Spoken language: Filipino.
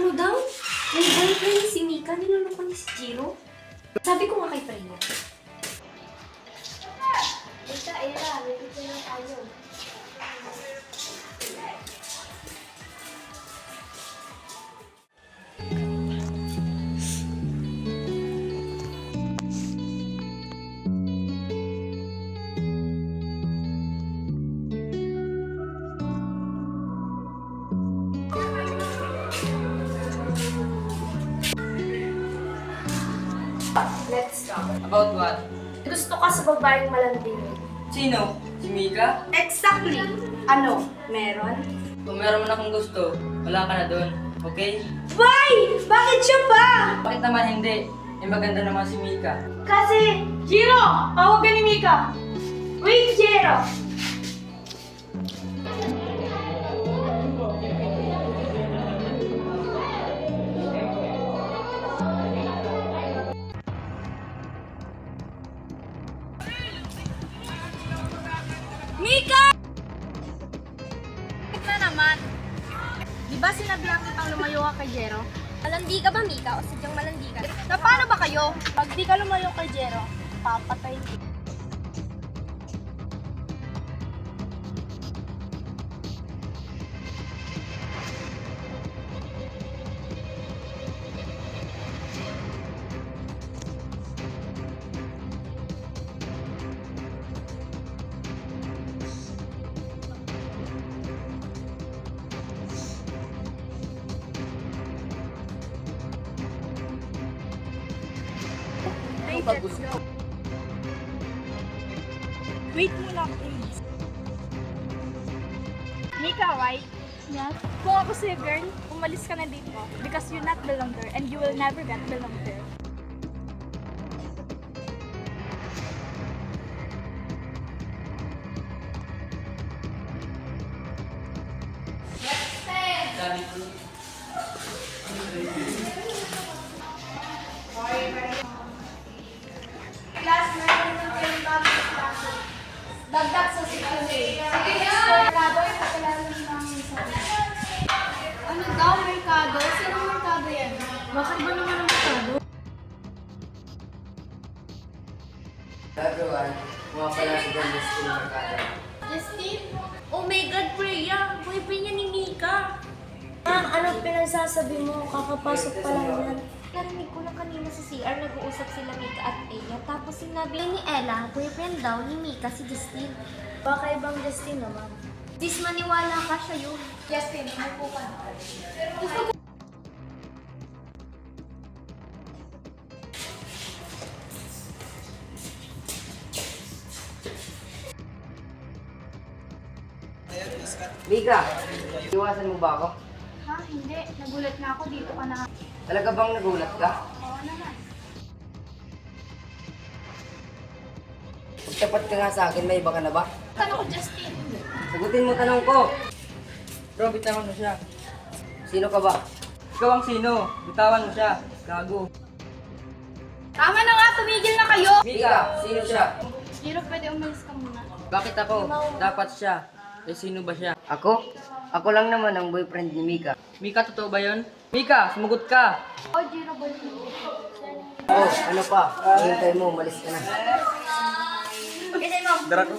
Ano daw? May boyfriend si Mika, niloloko ni si Jiro. Sabi ko nga kay Freya. Mika, Ella, may picture na tayo. Let's talk. About what? Gusto ka sa babaeng malambing. Sino? Si Mika? Exactly! Ano? Meron? Kung meron man akong gusto, wala ka na doon. Okay? Why? Bakit siya ba? Bakit naman hindi? Eh maganda naman si Mika. Kasi... Jiro! Tawag ka ni Mika! Wait, Jiro! Mika! Na naman. Di ba sinabihan kitang lumayo ka kay Jero? Malandi ka ba, Mika? O sadyang malandi ka? Na paano ba kayo? Pag di ka lumayo kay Jero, papatayin kita. Pag gusto. Wait muna, please. Mika, right? Yes? Kung ako sa'yo, girl, umalis ka na dito because you not belong there and you will never get belong there. Sabi ko. Class, meron ng pinagbago class. Dagdag sa secondary. Sige na! Merkado, pakilala ng isa. Ano daw, merkado? Sino merkado yan? Bakit ba naman ang merkado? Everyone, mga pala si Ganda School Mercado. Justin? Oh my God, Freya! Boyfriend niya ni Mika! Ma'am, anong pinagsasabi mo? Kakapasok pa lang yan. Narinig ko na kanina sa CR, nag-uusap sila Mika at Ella. Tapos sinabi ni Ella, boyfriend daw ni Mika si Justin. Baka ibang Justin naman. Sis, maniwala ka siya yun. Justin, umupo ka na. Mika, iwasan mo ba ako? Ha? Hindi. Nagulat na ako. Dito ka na. Talaga bang nagulat ka? Oo naman. Tapat ka nga sa akin, may iba ka na ba? Tanong ko, Justin. Sagutin mo tanong ko. Bro, bitawan mo siya. Sino ka ba? Ikaw ang sino? Bitawan mo siya. Gago. Tama na nga. Tumigil na kayo. Mika, sino siya? Jiro, pwede umalis ka muna. Bakit ako? Dapat siya. Eh, sino ba siya? Ako? Ako lang naman ang boyfriend ni Mika. Mika, totoo ba yun? Mika, sumagot ka! Oh, Jiro, boyfriend. Oh, ano pa? Hintay mo, malis ka na. Okay, mo. Dara ko.